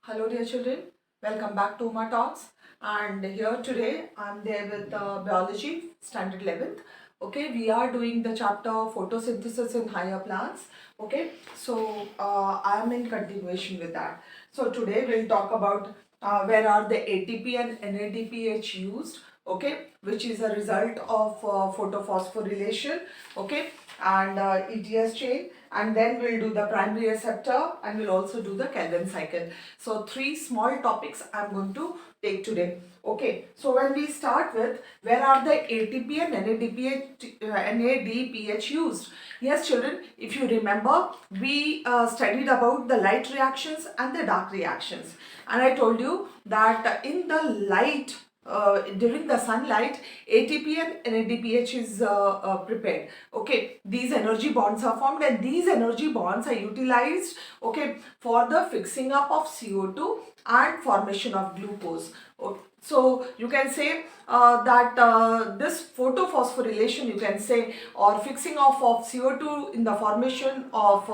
Hello dear children, welcome back to my talks, and here today I am there with biology standard 11th. Okay, we are doing the chapter photosynthesis in higher plants. Okay, so I am in continuation with that. So today we'll talk about where are the ATP and NADPH used, okay, which is a result of photophosphorylation, okay, and ETS chain, and then we'll do the primary receptor and we'll also do the Calvin cycle. So three small topics I'm going to take today. Okay, so when we start with where are the ATP and NADPH used? Yes children, if you remember, we studied about the light reactions and the dark reactions, and I told you that in the light during the sunlight, ATP and NADPH is prepared. Okay, these energy bonds are formed, and these energy bonds are utilized, okay, for the fixing up of CO2 and formation of glucose. Okay. So you can say that this photophosphorylation, you can say, or fixing off of CO2 in the formation of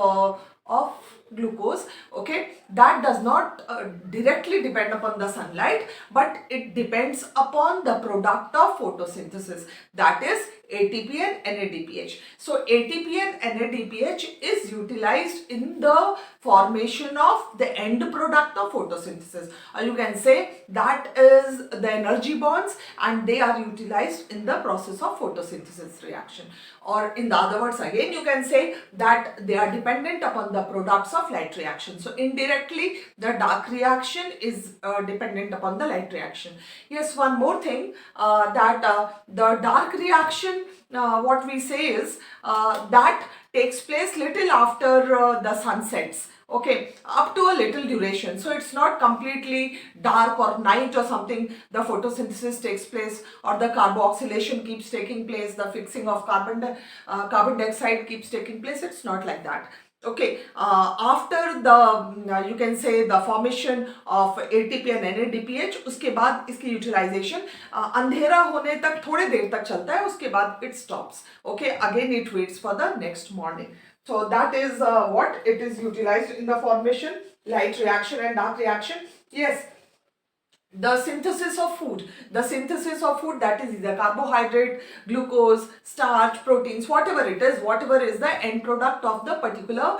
glucose, okay, that does not directly depend upon the sunlight, but it depends upon the product of photosynthesis, that is ATP and NADPH. So ATP and NADPH is utilized in the formation of the end product of photosynthesis, or you can say that is the energy bonds, and they are utilized in the process of photosynthesis reaction, or in the other words again you can say that they are dependent upon the products of light reaction. So indirectly the dark reaction is dependent upon the light reaction. Yes, one more thing, that the dark reaction, what we say is that takes place little after the sun sets, okay, up to a little duration. So it's not completely dark or night or something. The photosynthesis takes place, or the carboxylation keeps taking place, the fixing of carbon dioxide keeps taking place. It's not like that. Okay, after the you can say the formation of ATP and NADPH, उसके बाद इसकी utilization अंधेरा होने तक थोड़े देर तक चलता है, उसके बाद it stops. Okay, again it waits for the next morning. So that is what it is utilized in the formation, light reaction and dark reaction. Yes, the synthesis of food, that is either carbohydrate, glucose, starch, proteins, whatever it is, whatever is the end product of the particular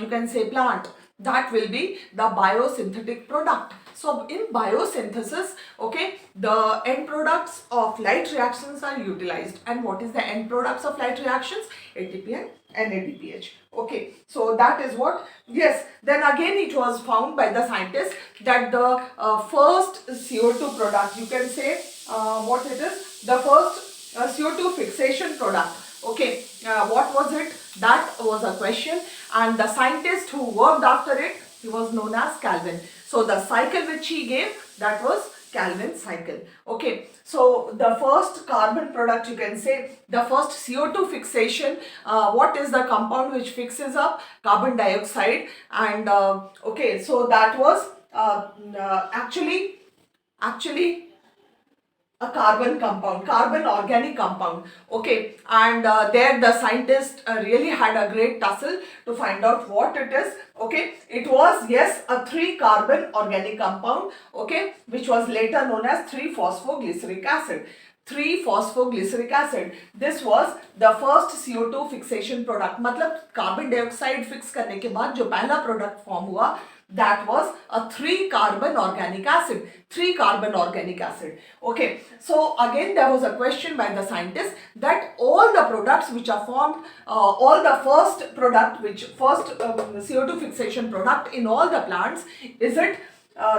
you can say plant, that will be the biosynthetic product. So in biosynthesis, okay, the end products of light reactions are utilized. And what is the end products of light reactions? ATP and NADPH. Okay, so that is what. Yes, then again it was found by the scientists that the first CO2 product, you can say what it is, the first CO2 fixation product. Okay, what was it? That was a question, and the scientist who worked after it, he was known as Calvin. So the cycle which he gave, that was Calvin cycle. Okay, so the first carbon product, you can say, the first CO2 fixation, what is the compound which fixes up carbon dioxide? And okay, so that was actually a carbon compound, carbon organic compound. Okay, and there the scientist really had a great tussle to find out what it is. Okay, it was, yes, a 3-carbon organic compound, okay, which was later known as 3-phosphoglyceric acid. 3-phosphoglyceric acid. This was the first CO2 fixation product. मतलब carbon dioxide fix करने के बाद जो पहला product form हुआ, that was a 3-carbon organic acid. 3-carbon organic acid. Okay, so again there was a question by the scientists that all the products which are formed, all the first product, which first CO2 fixation product in all the plants, is it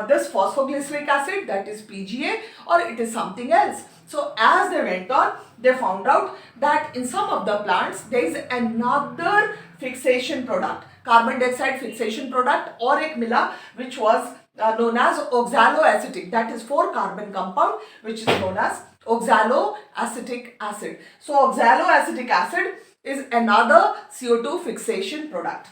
this phosphoglyceric acid, that is PGA, or it is something else? So as they went on, they found out that in some of the plants there is another fixation product, carbon dioxide fixation product, or एक मिला, which was known as oxaloacetic, that is 4-carbon compound, which is known as oxaloacetic acid. So oxaloacetic acid is another CO2 fixation product.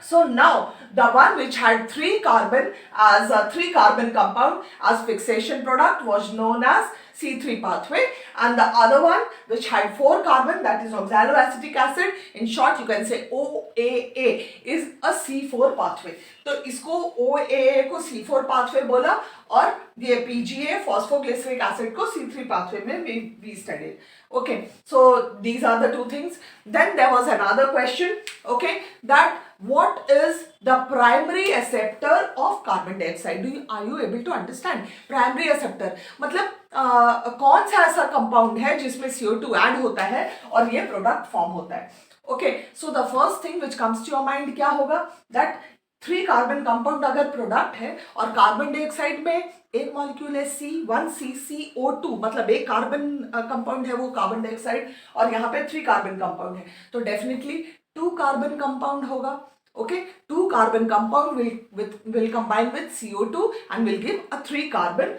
So now the one which had three carbon as a three carbon compound as fixation product was known as C3 pathway, and the other one which had four carbon, that is oxaloacetic acid, in short you can say OAA, is a C4 pathway. तो इसको OAA को C4 pathway बोला और ये PGA phosphoglyceric acid को C3 pathway में we studied. Okay, so these are the two things. Then there was another question, okay, that what is the primary acceptor of carbon dioxide? Are you able to understand? Primary acceptor मतलब कौन सा ऐसा compound है जिसमें CO2 add होता है और ये प्रोडक्ट फॉर्म होता है. Okay, so the first thing which comes to your mind क्या होगा, दैट थ्री कार्बन कंपाउंड अगर प्रोडक्ट है और कार्बन डाइऑक्साइड में एक मॉलिक्यूल है C1CCO2, मतलब एक कार्बन कंपाउंड है वो कार्बन डाइऑक्साइड और यहाँ पे थ्री कार्बन कंपाउंड है, तो डेफिनेटली टू कार्बन कंपाउंड होगा. Okay, two carbon compound will combine with CO2 and will give a three carbon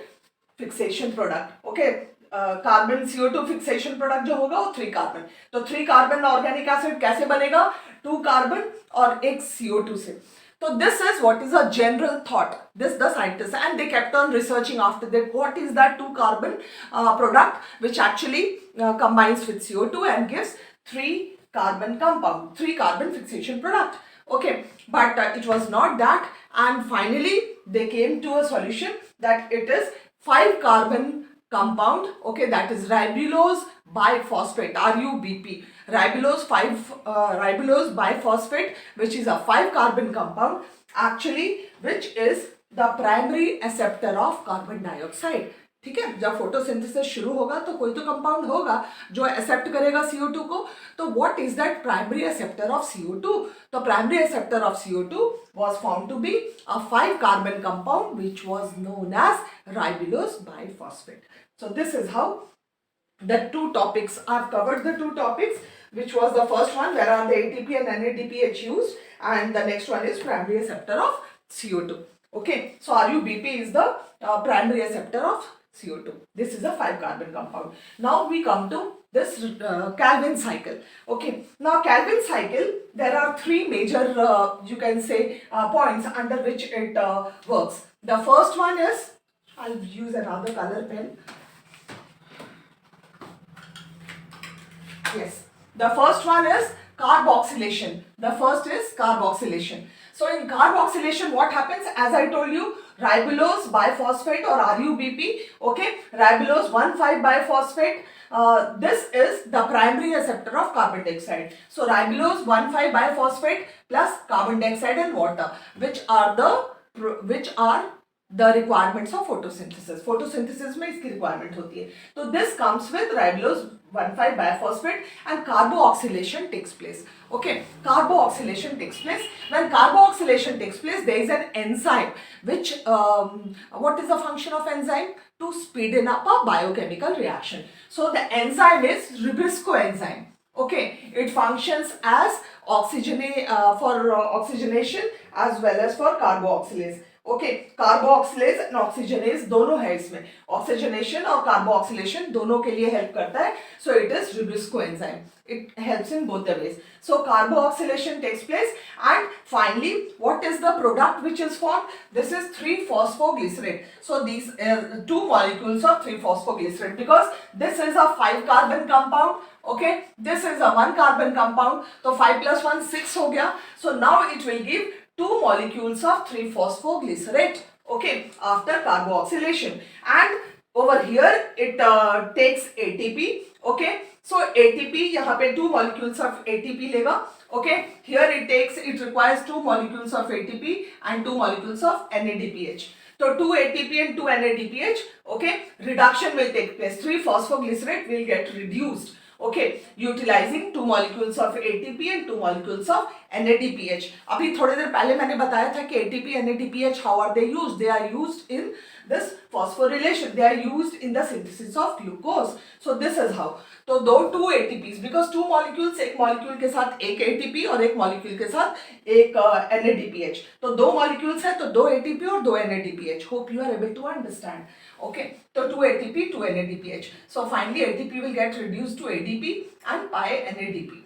fixation product. Okay, carbon CO2 fixation product जो होगा वो थ्री कार्बन. तो थ्री कार्बन ऑर्गेनिक एसिड कैसे बनेगा, to carbon और एक CO2 से. So this is what is a general thought. This the scientists, and they kept on researching after that what is that two carbon product which actually combines with CO2 and gives three carbon compound, three carbon fixation product. Okay, but it was not that, and finally they came to a solution that it is five carbon compound. Okay, that is ribulose biphosphate, RUBP, ribulose biphosphate, which is a five carbon compound actually, which is the primary acceptor of carbon dioxide. ठीक है, जब photosynthesis शुरू होगा तो कोई तो compound होगा जो एक्सेप्ट करेगा CO2 को. तो what is that primary acceptor of CO2? तो primary acceptor of CO2 was found to be a five carbon compound which was known as ribulose biphosphate. So this is how the two topics are covered. The two topics, which was the first one, where are the ATP and NADPH used, and the next one is primary acceptor of CO2. Okay, so RUBP is the primary acceptor of CO2. This is a five carbon compound. Now we come to this Calvin cycle. Okay, now Calvin cycle, there are three major you can say points under which it works. The first one is, I'll use another color pen. Yes, the first one is carboxylation. The first is carboxylation. So in carboxylation, what happens? As I told you, ribulose biphosphate or RUBP. Okay, ribulose 1,5-biphosphate. This is the primary acceptor of carbon dioxide. So ribulose 1,5-biphosphate plus carbon dioxide and water, which are the requirements of photosynthesis. Photosynthesis में इसकी requirement होती है. So this comes with ribulose 1,5-biphosphate and carboxylation takes place. Okay, carboxylation takes place. When carboxylation takes place, there is an enzyme which, what is the function of enzyme? To speeden up a biochemical reaction. So the enzyme is Ribisco enzyme. Okay, it functions as for oxygenation as well as for carboxylase. Okay, carboxylase and oxygenase दोनों है इसमें. Oxygenation और carboxylation दोनों के लिए help करता है. So it is rubisco enzyme. It helps in both the ways. So carboxylation takes place, and finally what is the product which is formed? This is 3-phosphoglycerate. So these two molecules of 3-phosphoglycerate, because this is a 5 carbon compound. Okay, this is a 1 carbon compound. So 5 plus 1 6 हो गया. So now it will give 2 molecules of 3-phosphoglycerate. Okay, after carboxylation, and over here it takes ATP. Okay, so ATP यहाँ पे 2 molecules of ATP लेगा. Okay, here it requires 2 molecules of ATP and 2 molecules of NADPH. So 2 ATP and 2 NADPH. Okay, reduction will take place. 3-phosphoglycerate will get reduced. Okay, utilizing 2 molecules of ATP and 2 molecules of NADPH. अभी थोड़ी देर पहले मैंने बताया था कि ATP, NADPH, how are they used? They are used in this phosphorylation. They are used in the synthesis of glucose. So this is how. तो दो 2 ATPs, because 2 molecules, एक molecule के साथ एक ATP और एक molecule के साथ एक NADPH. तो 2 molecules है तो 2 ATP और 2 NADPH. Hope you are able to understand. Okay, so 2 ATP, 2 NADPH. So finally ATP will get reduced to ADP and by NADP.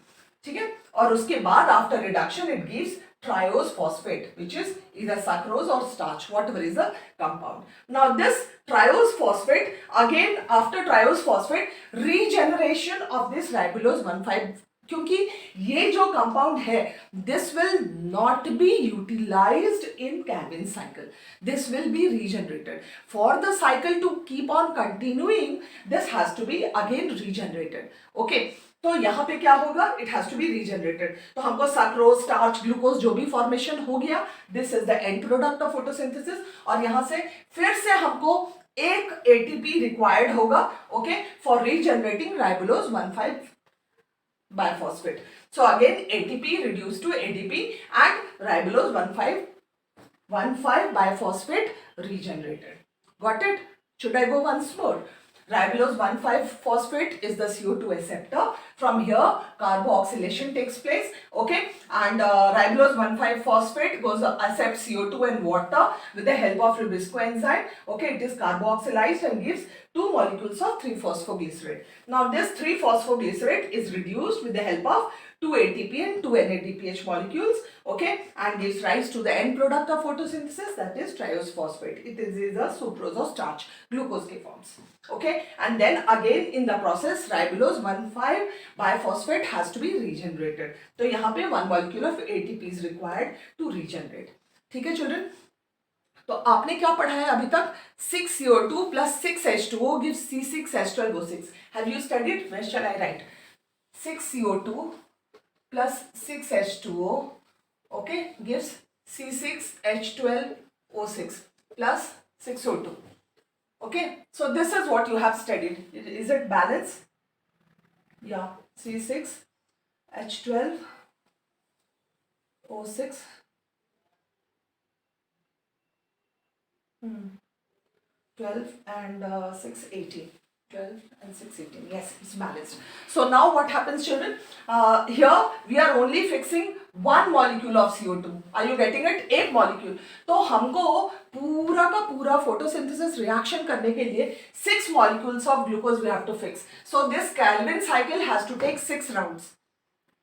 ठीक है, और उसके बाद after reduction it gives triose phosphate, which is either sucrose or starch, whatever is the compound. Now this triose phosphate, again after triose phosphate, regeneration of this ribulose 1,5, क्योंकि ये जो compound है this will not be utilised in Calvin cycle. This will be regenerated. For the cycle to keep on continuing, this has to be again regenerated. Okay. तो यहाँ पे क्या होगा, it has to be regenerated. तो हमको sucrose, starch, glucose जो भी formation हो गया, this is the end product of photosynthesis. और यहाँ से फिर से हमको एक एटीपी रिक्वायर्ड होगा, okay, for regenerating राइबोलोज 1,5 biphosphate. So again ATP reduced to ADP and ribulose 1,5 biphosphate regenerated. Got it? Should I go once more? Ribulose 1,5 phosphate is the CO2 acceptor. From here carboxylation takes place, okay, and ribulose 1,5 phosphate goes accepts CO2 and water with the help of Rubisco enzyme. Okay, it is carboxylized and gives 2 molecules of 3-phosphoglycerate. Now this 3-phosphoglycerate is reduced with the help of 2 ATP and 2 NADPH molecules, okay, and gives rise to the end product of photosynthesis, that is triose phosphate. It is either sucrose or starch, glucose के forms, okay, and then again in the process ribulose 1,5 biphosphate has to be regenerated. तो यहाँ पे 1 molecule of ATP is required to regenerate. ठीक है children? तो आपने क्या पढ़ा है अभी तक? 6CO2 plus 6H2O gives C6H12O6. Have you studied? Where shall I write? 6CO2 plus 6H2O, okay, gives C6H12O6 plus 6O2. Okay, so this is what you have studied. Is it balanced? Yeah, C6H12O6. 12 and 618. 12 and 618. Yes, it's balanced. So now what happens, children? Here we are only fixing one molecule of CO2. Are you getting it? एक molecule. तो हमको पूरा का पूरा photosynthesis reaction करने के लिए 6 molecules of glucose we have to fix. So this Calvin cycle has to take 6 rounds.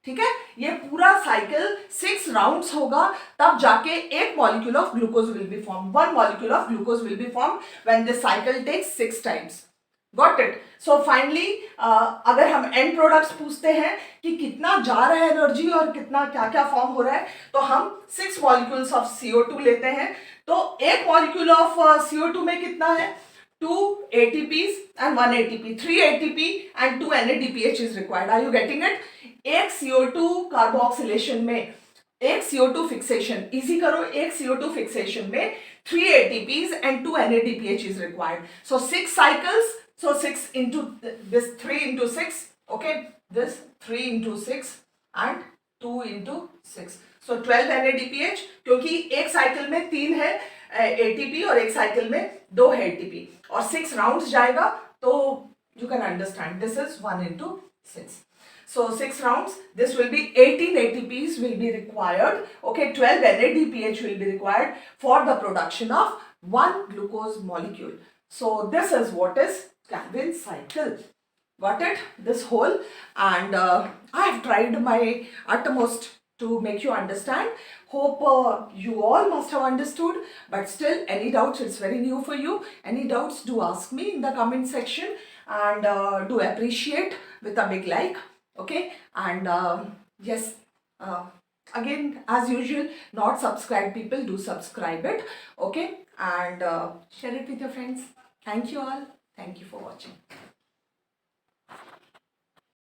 ठीक है, ये पूरा साइकिल 6 राउंड्स होगा, तब जाके एक molecule of glucose will be form. 1 molecule of glucose will be form when this cycle takes 6 times. Got it? So finally अगर हम एंड प्रोडक्ट्स पूछते हैं कि कितना जा रहा है एनर्जी और कितना क्या क्या फॉर्म हो रहा है, तो हम 6 मॉलिक्यूल्स ऑफ CO2 लेते हैं. तो एक मॉलिक्यूल ऑफ CO2 में कितना है? 2 ATPs and 1 ATP, 3 ATP and 2 NADPH is required. Are you getting it? एक CO2 कार्बोक्सिलेशन में, एक CO2 फिक्सेशन, इजी करो, एक CO2 फिक्सेशन में 3 ATPs and 2 NADPH is required. So 6 cycles, so 6 into this 3 into 6, okay, this 3 into 6 and 2 into 6. So 12 NADPH, क्योंकि एक cycle में 3 है ATP और एक साइकिल में 2 है ATP और 6 राउंड्स जाएगा, तो you can understand this is 1 into 6. So 6 rounds, this will be 18 ATPs will be required, okay, 12 NADPH will be required for the production of 1 glucose molecule. So this is what is Calvin cycle. Got it? This whole, and I have tried my utmost to make you understand. Hope you all must have understood, but still any doubts, it's very new for you. Any doubts, do ask me in the comment section, and do appreciate with a big like. Okay, and yes, again as usual, not subscribed people, do subscribe it, okay, and share it with your friends. Thank you all. Thank you for watching.